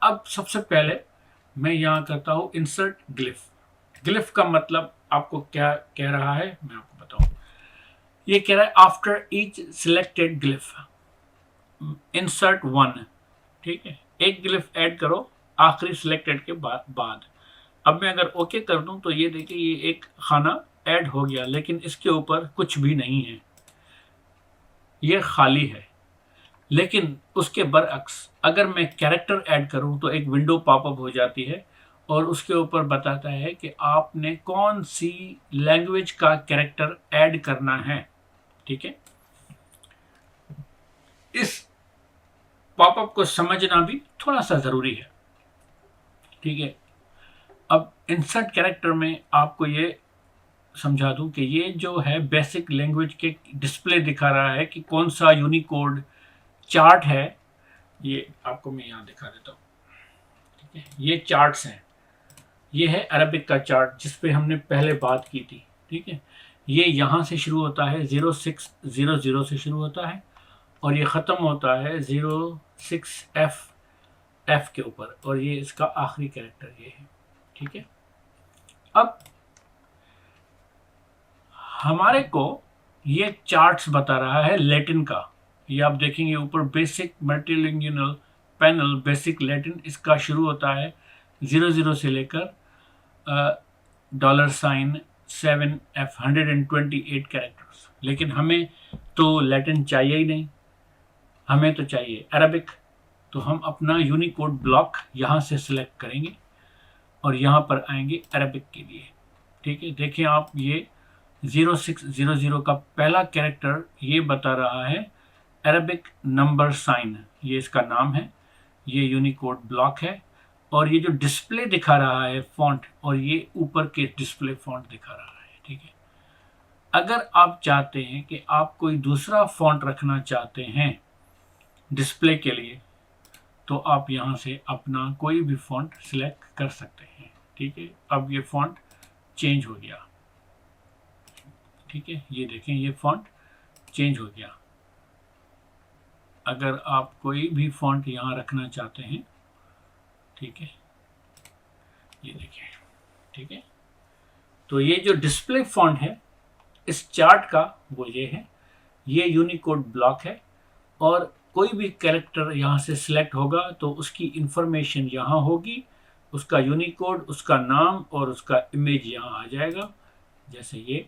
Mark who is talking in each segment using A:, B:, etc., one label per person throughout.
A: अब सबसे पहले मैं यहाँ करता हूँ इंसर्ट ग्लिफ। ग्लिफ का मतलब आपको क्या कह रहा है मैं आपको बताऊँ। ये कह रहा है after each selected glyph insert one. ठीक है, एक ग्लिफ ऐड करो आखिरी सिलेक्टेड के बाद। अब मैं अगर ओके कर दूं तो ये देखिए ये एक खाना ऐड हो गया, लेकिन इसके ऊपर कुछ भी नहीं है, ये खाली है। लेकिन उसके बरअक्स अगर मैं कैरेक्टर ऐड करूं तो एक विंडो पॉपअप हो जाती है और उसके ऊपर बताता है कि आपने कौन सी लैंग्वेज का कैरेक्टर ऐड करना है। ठीक है, इस पॉपअप को समझना भी थोड़ा सा ज़रूरी है। ठीक है, अब इंसर्ट कैरेक्टर में आपको ये समझा दूं कि ये जो है बेसिक लैंग्वेज के डिस्प्ले दिखा रहा है कि कौन सा यूनिकोड चार्ट है। ये आपको मैं यहाँ दिखा देता हूँ। ठीक है, ये चार्ट्स हैं। ये है अरबिक का चार्ट जिस पे हमने पहले बात की थी। ठीक है, ये यहाँ से शुरू होता है 0600 से शुरू होता है और ये ख़त्म होता है 06F के ऊपर, और ये इसका आखिरी कैरेक्टर ये है। ठीक है, अब हमारे को ये चार्ट्स बता रहा है लैटिन का। ये आप देखेंगे ऊपर basic multilingual panel basic Latin, इसका शुरू होता है 00 से लेकर $7F 128 कैरेक्टर्स। लेकिन हमें तो लैटिन चाहिए ही नहीं, हमें तो चाहिए अरबिक। तो हम अपना यूनिकोड ब्लॉक यहाँ से सिलेक्ट करेंगे और यहाँ पर आएंगे अरबिक के लिए। ठीक है, देखिए आप ये 0600 का पहला कैरेक्टर ये बता रहा है अरबिक नंबर साइन, ये इसका नाम है, ये यूनिकोड ब्लॉक है। और ये जो डिस्प्ले दिखा रहा है फॉन्ट, और ये ऊपर के डिस्प्ले फॉन्ट दिखा रहा है। ठीक है, अगर आप चाहते हैं कि आप कोई दूसरा फॉन्ट रखना चाहते हैं डिस्प्ले के लिए, तो आप यहाँ से अपना कोई भी फॉन्ट सिलेक्ट कर सकते हैं। ठीक है, अब ये फॉन्ट चेंज हो गया। ठीक है, ये देखें ये फॉन्ट चेंज हो गया। अगर आप कोई भी फॉन्ट यहाँ रखना चाहते हैं, ठीक है, ये देखिए। ठीक है, तो ये जो डिस्प्ले फॉन्ट है इस चार्ट का वो ये है, ये यूनिकोड ब्लॉक है। और कोई भी कैरेक्टर यहाँ से सिलेक्ट होगा तो उसकी इंफॉर्मेशन यहाँ होगी, उसका यूनिकोड, उसका नाम और उसका इमेज यहाँ आ जाएगा, जैसे ये।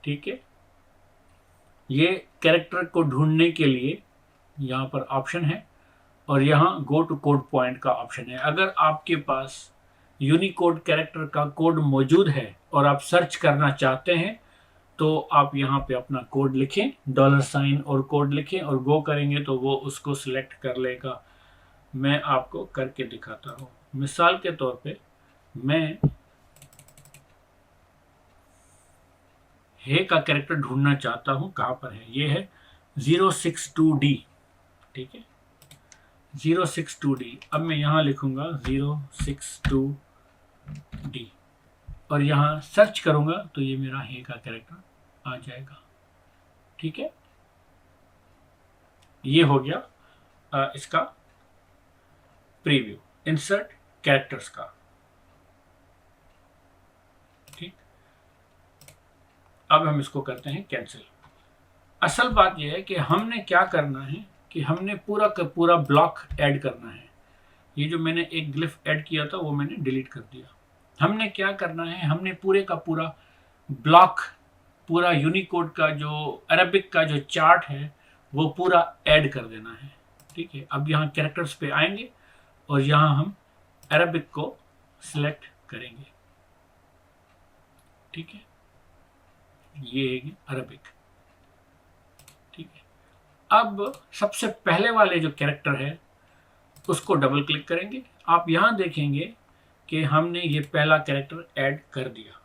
A: ठीक है, ये कैरेक्टर को ढूंढने के लिए यहाँ पर ऑप्शन है और यहाँ गो टू कोड पॉइंट का ऑप्शन है। अगर आपके पास यूनिकोड कैरेक्टर का कोड मौजूद है और आप सर्च करना चाहते हैं तो आप यहाँ पे अपना कोड लिखें, $साइन और कोड लिखें और गो करेंगे तो वो उसको सिलेक्ट कर लेगा। मैं आपको करके दिखाता हूँ। मिसाल के तौर पे मैं हे का कैरेक्टर ढूंढना चाहता हूँ, कहाँ पर है, ये है 062D। ठीक है, 062D। अब मैं यहाँ लिखूंगा 062D और यहाँ सर्च करूंगा तो ये मेरा हे का कैरेक्टर आ जाएगा। ठीक है, ये हो गया इसका प्रीव्यू इंसर्ट कैरेक्टर्स का। ठीक, अब हम इसको करते हैं कैंसिल। असल बात यह है कि हमने क्या करना है कि हमने पूरा का पूरा ब्लॉक ऐड करना है। ये जो मैंने एक ग्लिफ ऐड किया था वो मैंने डिलीट कर दिया। हमने क्या करना है, हमने पूरे का पूरा ब्लॉक, पूरा यूनिकोड का जो अरबिक का जो चार्ट है वो पूरा ऐड कर देना है। ठीक है, अब यहाँ कैरेक्टर्स पे आएंगे और यहाँ हम अरबिक को सिलेक्ट करेंगे। ठीक है, ये है अरबिक। ठीक है, अब सबसे पहले वाले जो कैरेक्टर है उसको डबल क्लिक करेंगे। आप यहाँ देखेंगे कि हमने ये पहला कैरेक्टर ऐड कर दिया।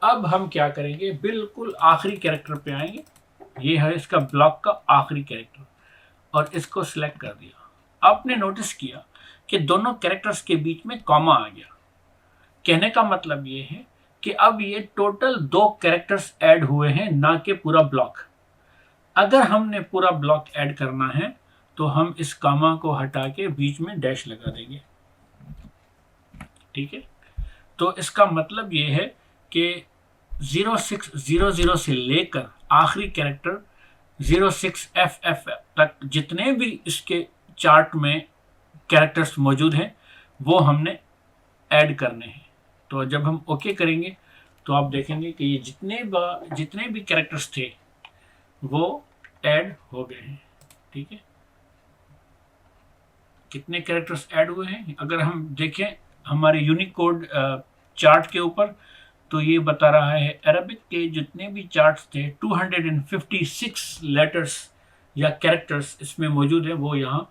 A: अब हम क्या करेंगे, बिल्कुल आखिरी कैरेक्टर पे आएंगे, ये है इसका ब्लॉक का आखिरी कैरेक्टर और इसको सिलेक्ट कर दिया। आपने नोटिस किया कि दोनों कैरेक्टर्स के बीच में कॉमा आ गया। कहने का मतलब ये है कि अब ये टोटल 2 कैरेक्टर्स ऐड हुए हैं, ना कि पूरा ब्लॉक। अगर हमने पूरा ब्लॉक ऐड करना है तो हम इस कामा को हटा के बीच में डैश लगा देंगे। ठीक है, तो इसका मतलब ये है कि 0600 से लेकर आखिरी कैरेक्टर 06FF तक जितने भी इसके चार्ट में कैरेक्टर्स मौजूद हैं वो हमने ऐड करने हैं। तो जब हम ओके करेंगे तो आप देखेंगे कि ये जितने भी कैरेक्टर्स थे वो ऐड हो गए हैं। ठीक है, कितने कैरेक्टर्स ऐड हुए हैं अगर हम देखें हमारे यूनिकोड चार्ट के ऊपर, तो ये बता रहा है अरबिक के जितने भी चार्ट्स थे 256 लेटर्स या कैरेक्टर्स इसमें मौजूद है, वो यहाँ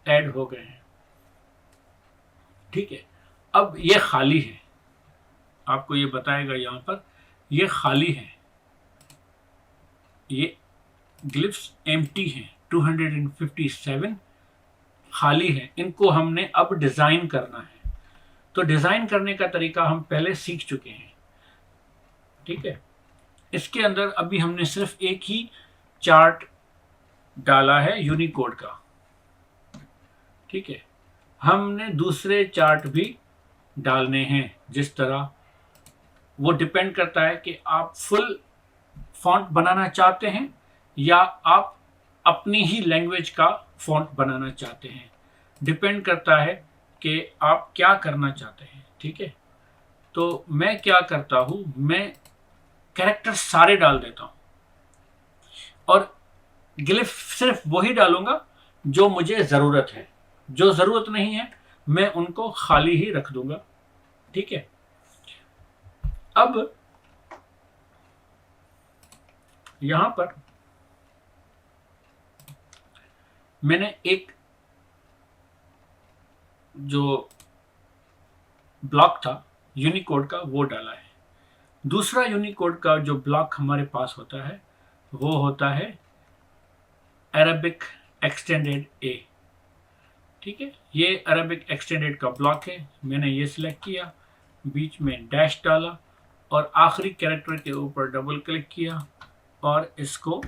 A: ऐड हो गए हैं। ठीक है, अब ये खाली है, आपको ये बताएगा यहाँ पर ये खाली है, ये ग्लिफ्स एम्प्टी हैं, 257 खाली है। इनको हमने अब डिज़ाइन करना है। तो डिज़ाइन करने का तरीका हम पहले सीख चुके हैं। ठीक है, इसके अंदर अभी हमने सिर्फ एक ही चार्ट डाला है यूनिकोड का। ठीक है, हमने दूसरे चार्ट भी डालने हैं। जिस तरह वो डिपेंड करता है कि आप फुल फॉन्ट बनाना चाहते हैं या आप अपनी ही लैंग्वेज का फॉन्ट बनाना चाहते हैं, डिपेंड करता है कि आप क्या करना चाहते हैं। ठीक है, तो मैं क्या करता हूँ, मैं कैरेक्टर सारे डाल देता हूँ और ग्लिफ सिर्फ वही डालूंगा जो मुझे ज़रूरत है, जो ज़रूरत नहीं है मैं उनको खाली ही रख दूंगा। ठीक है, अब यहां पर मैंने एक जो ब्लॉक था यूनिकोड का वो डाला है। दूसरा यूनिकोड का जो ब्लॉक हमारे पास होता है वो होता है अरबिक एक्सटेंडेड ए। ठीक है, ये अरबिक एक्सटेंडेड का ब्लॉक है। मैंने ये सिलेक्ट किया, बीच में डैश डाला और आखिरी कैरेक्टर के ऊपर डबल क्लिक किया और इसको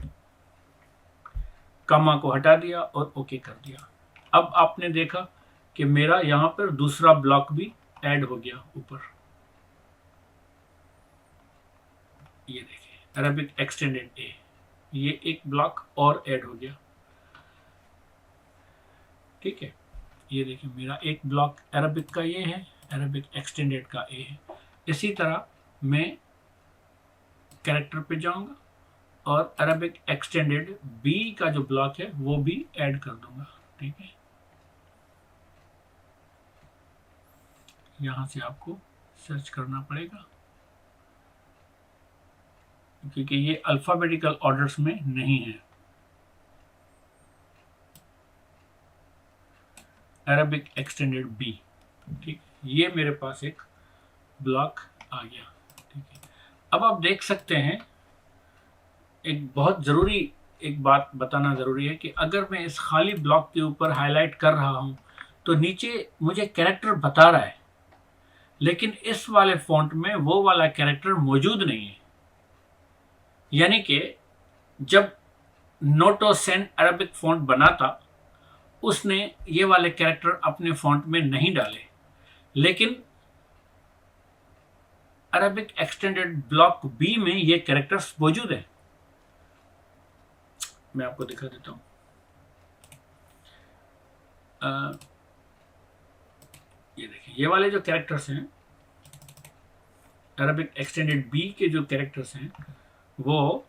A: कॉमा को हटा दिया और ओके कर दिया। अब आपने देखा कि मेरा यहाँ पर दूसरा ब्लॉक भी ऐड हो गया ऊपर। ये देखिए अरबिक एक्सटेंडेड ए, ये एक ब्लॉक और ऐड हो गया। ठीक है, ये देखिए मेरा एक ब्लॉक अरबिक का ये है, अरबिक एक्सटेंडेड का ए है। इसी तरह मैं कैरेक्टर पे जाऊंगा और अरबिक एक्सटेंडेड बी का जो ब्लॉक है वो भी ऐड कर दूंगा। ठीक है, यहां से आपको सर्च करना पड़ेगा क्योंकि ये अल्फाबेटिकल ऑर्डर्स में नहीं है। अरबिक एक्सटेंडेड बी, ठीक, ये मेरे पास एक ब्लॉक आ गया। ठीक है, अब आप देख सकते हैं एक बहुत ज़रूरी एक बात बताना ज़रूरी है कि अगर मैं इस खाली ब्लॉक के ऊपर हाईलाइट कर रहा हूं तो नीचे मुझे कैरेक्टर बता रहा है, लेकिन इस वाले फॉन्ट में वो वाला कैरेक्टर मौजूद नहीं है। यानी कि जब नोटोसेन अरबिक फॉन्ट बना था उसने ये वाले कैरेक्टर अपने फॉन्ट में नहीं डाले, लेकिन अरबिक एक्सटेंडेड ब्लॉक बी में ये कैरेक्टर्स मौजूद है। मैं आपको दिखा देता हूं। ये देखिए ये वाले जो कैरेक्टर्स हैं अरबिक एक्सटेंडेड बी के जो कैरेक्टर्स हैं वो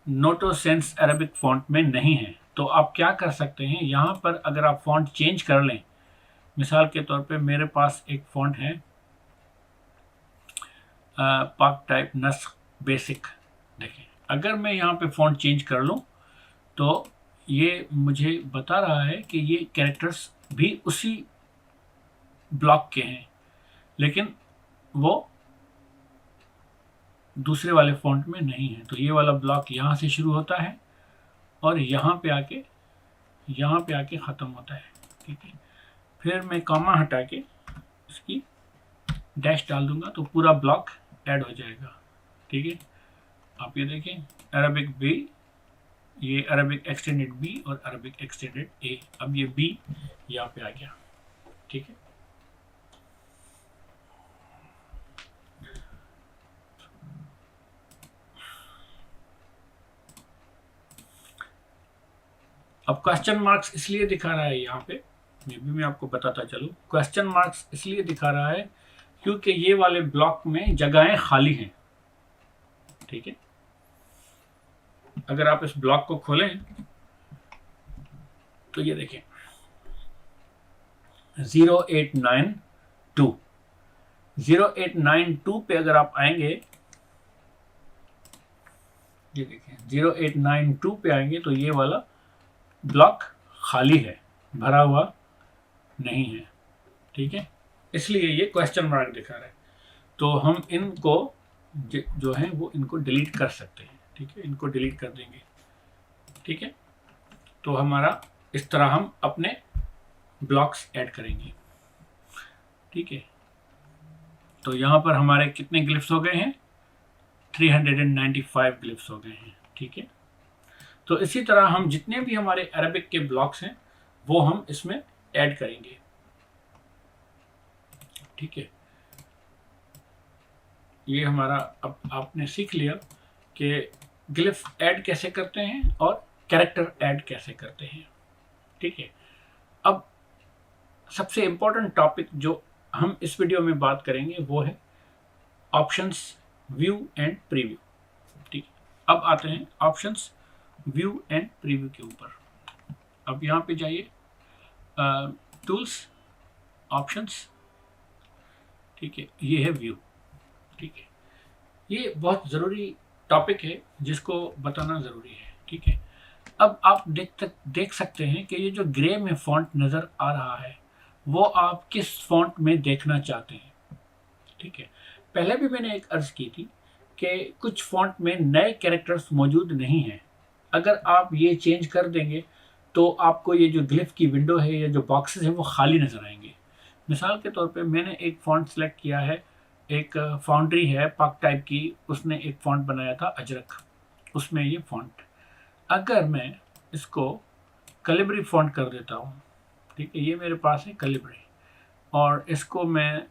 A: नोटोसेंस अरबिक फॉन्ट में नहीं है। तो आप क्या कर सकते हैं, यहाँ पर अगर आप फॉन्ट चेंज कर लें, मिसाल के तौर पे मेरे पास एक फॉन्ट है पाक टाइप नस्ख बेसिक। देखिए अगर मैं यहाँ पे फॉन्ट चेंज कर लूँ तो ये मुझे बता रहा है कि ये कैरेक्टर्स भी उसी ब्लॉक के हैं, लेकिन वो दूसरे वाले फॉन्ट में नहीं है। तो ये वाला ब्लॉक यहाँ से शुरू होता है और यहाँ पे आके ख़त्म होता है। ठीक है, फिर मैं कॉमा हटा के इसकी डैश डाल दूंगा तो पूरा ब्लॉक ऐड हो जाएगा। ठीक है, आप ये देखें अरबिक बी ये अरबिक एक्सटेंडेड बी और अरबिक एक्सटेंडेड ए। अब ये बी यहाँ पे आ गया, ठीक है। अब क्वेश्चन मार्क्स इसलिए दिखा रहा है यहाँ पे, ये भी मैं आपको बताता चलूँ। क्वेश्चन मार्क्स इसलिए दिखा रहा है क्योंकि ये वाले ब्लॉक में जगहें खाली हैं, ठीक है। अगर आप इस ब्लॉक को खोलें तो ये देखें 0892 0892 पे अगर आप आएंगे, ये देखें 0892 पे आएंगे तो ये वाला ब्लॉक खाली है, भरा हुआ नहीं है, ठीक है। इसलिए ये क्वेश्चन मार्क दिखा रहा है। तो हम इनको जो है वो इनको डिलीट कर सकते हैं, ठीक है। इनको डिलीट कर देंगे, ठीक है। तो हमारा इस तरह हम अपने ब्लॉक्स ऐड करेंगे, ठीक है। तो यहाँ पर हमारे कितने ग्लिफ्स हो गए हैं? 395 ग्लिफ्स हो गए हैं, ठीक है। तो इसी तरह हम जितने भी हमारे अरबिक के ब्लॉक्स हैं वो हम इसमें ऐड करेंगे, ठीक है। ये हमारा, अब आपने सीख लिया कि ग्लिफ ऐड कैसे करते हैं और कैरेक्टर ऐड कैसे करते हैं, ठीक है। अब सबसे इम्पोर्टेंट टॉपिक जो हम इस वीडियो में बात करेंगे वो है ऑप्शंस, व्यू एंड प्रीव्यू, ठीक है। अब आते हैं ऑप्शंस, व्यू एंड प्रीव्यू के ऊपर। अब यहाँ पे जाइए, टूल्स, ऑप्शंस, ठीक है। ये है व्यू, ठीक है। ये बहुत ज़रूरी टॉपिक है जिसको बताना ज़रूरी है, ठीक है। अब आप देख सकते हैं कि ये जो ग्रे में फॉन्ट नज़र आ रहा है वो आप किस फॉन्ट में देखना चाहते हैं, ठीक है। पहले भी मैंने एक अर्ज़ की थी कि कुछ फॉन्ट में नए कैरेक्टर्स मौजूद नहीं हैं। अगर आप ये चेंज कर देंगे तो आपको ये जो ग्लिफ की विंडो है या जो बॉक्सेस हैं वो खाली नज़र आएंगे। मिसाल के तौर पे मैंने एक फॉन्ट सेलेक्ट किया है, एक फाउंड्री है पाक टाइप की, उसने एक फॉन्ट बनाया था अजरक, उसमें ये फॉन्ट। अगर मैं इसको कैलिब्री फॉन्ट कर देता हूँ, ठीक है, ये मेरे पास है कैलिब्री, और इसको मैं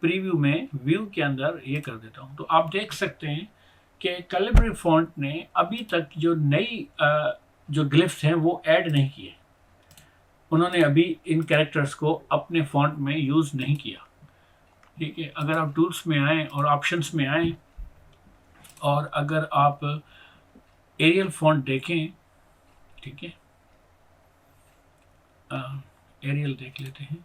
A: प्रीव्यू में व्यू के अंदर ये कर देता हूँ, तो आप देख सकते हैं कि कैलिब्री फॉन्ट ने अभी तक जो नई जो ग्लिफ्स हैं वो ऐड नहीं किए। उन्होंने अभी इन कैरेक्टर्स को अपने फॉन्ट में यूज़ नहीं किया, ठीक है। अगर आप टूल्स में आएँ और ऑप्शंस में आएँ और अगर आप एरियल फॉन्ट देखें, ठीक है, एरियल देख लेते हैं।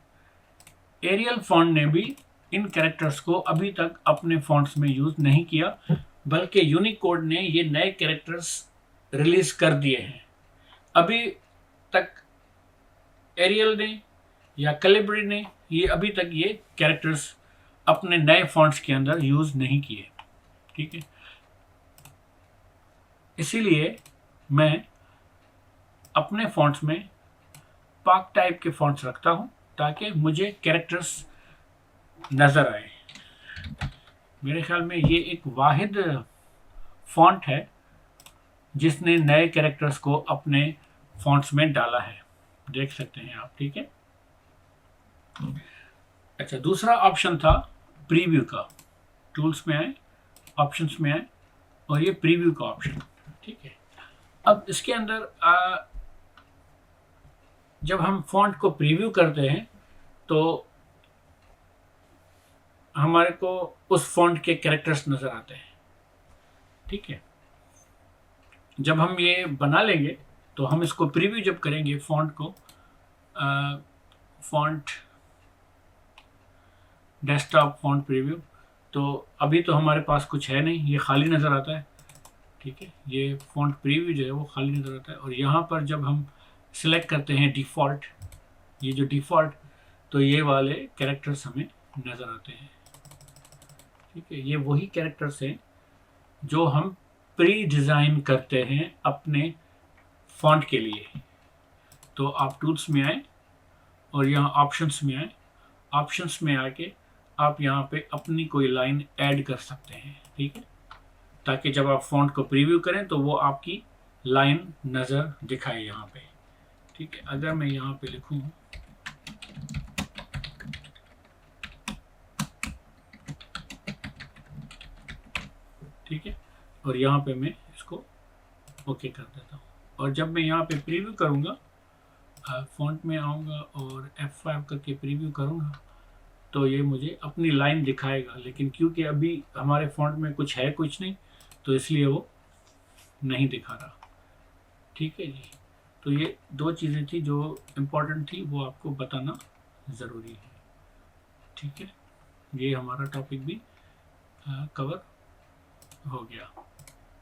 A: एरियल फॉन्ट ने भी इन कैरेक्टर्स को अभी तक अपने फॉन्ट्स में यूज़ नहीं किया, बल्कि यूनिकोड ने ये नए कैरेक्टर्स रिलीज़ कर दिए हैं। अभी तक एरियल ने या कैलिब्री ने ये अभी तक ये कैरेक्टर्स अपने नए फॉन्ट्स के अंदर यूज़ नहीं किए, ठीक है। इसीलिए मैं अपने फॉन्ट्स में पाक टाइप के फॉन्ट्स रखता हूँ ताकि मुझे कैरेक्टर्स नज़र आए। मेरे ख्याल में ये एक वाहिद फॉन्ट है जिसने नए कैरेक्टर्स को अपने फॉन्ट्स में डाला है, देख सकते हैं आप, ठीक है। अच्छा, दूसरा ऑप्शन था प्रीव्यू का। टूल्स में आए, ऑप्शंस में आए और ये प्रीव्यू का ऑप्शन, ठीक है। अब इसके अंदर जब हम फॉन्ट को प्रीव्यू करते हैं तो हमारे को उस फॉन्ट के कैरेक्टर्स नज़र आते हैं, ठीक है। जब हम ये बना लेंगे तो हम इसको प्रीव्यू जब करेंगे फॉन्ट को, फॉन्ट डेस्कटॉप फॉन्ट प्रीव्यू, तो अभी तो हमारे पास कुछ है नहीं, ये खाली नज़र आता है, ठीक है। ये फॉन्ट प्रीव्यू जो है वो खाली नज़र आता है। और यहाँ पर जब हम सिलेक्ट करते हैं डिफ़ॉल्ट, ये जो डिफ़ॉल्ट, तो ये वाले कैरेक्टर्स हमें नज़र आते हैं, ठीक है। ये वही कैरेक्टर्स हैं जो हम प्री डिज़ाइन करते हैं अपने फॉन्ट के लिए। तो आप टूल्स में आए और यहाँ ऑप्शंस में आए, ऑप्शंस में आके आप यहाँ पे अपनी कोई लाइन ऐड कर सकते हैं, ठीक है, ताकि जब आप फॉन्ट को प्रीव्यू करें तो वो आपकी लाइन नज़र दिखाए यहाँ पे। ठीक है, अगर मैं यहाँ पे लिखूँ ठीक है, और यहाँ पे मैं इसको ओके कर देता हूँ, और जब मैं यहाँ पे प्रीव्यू करूँगा, फॉन्ट में आऊँगा और F5 करके प्रीव्यू करूँगा तो ये मुझे अपनी लाइन दिखाएगा, लेकिन क्योंकि अभी हमारे फॉन्ट में कुछ नहीं, तो इसलिए वो नहीं दिखा रहा। ठीक है जी, तो ये दो चीज़ें थी जो इम्पोर्टेंट थी, वो आपको बताना ज़रूरी है। ठीक है, ये हमारा टॉपिक भी कवर हो गया।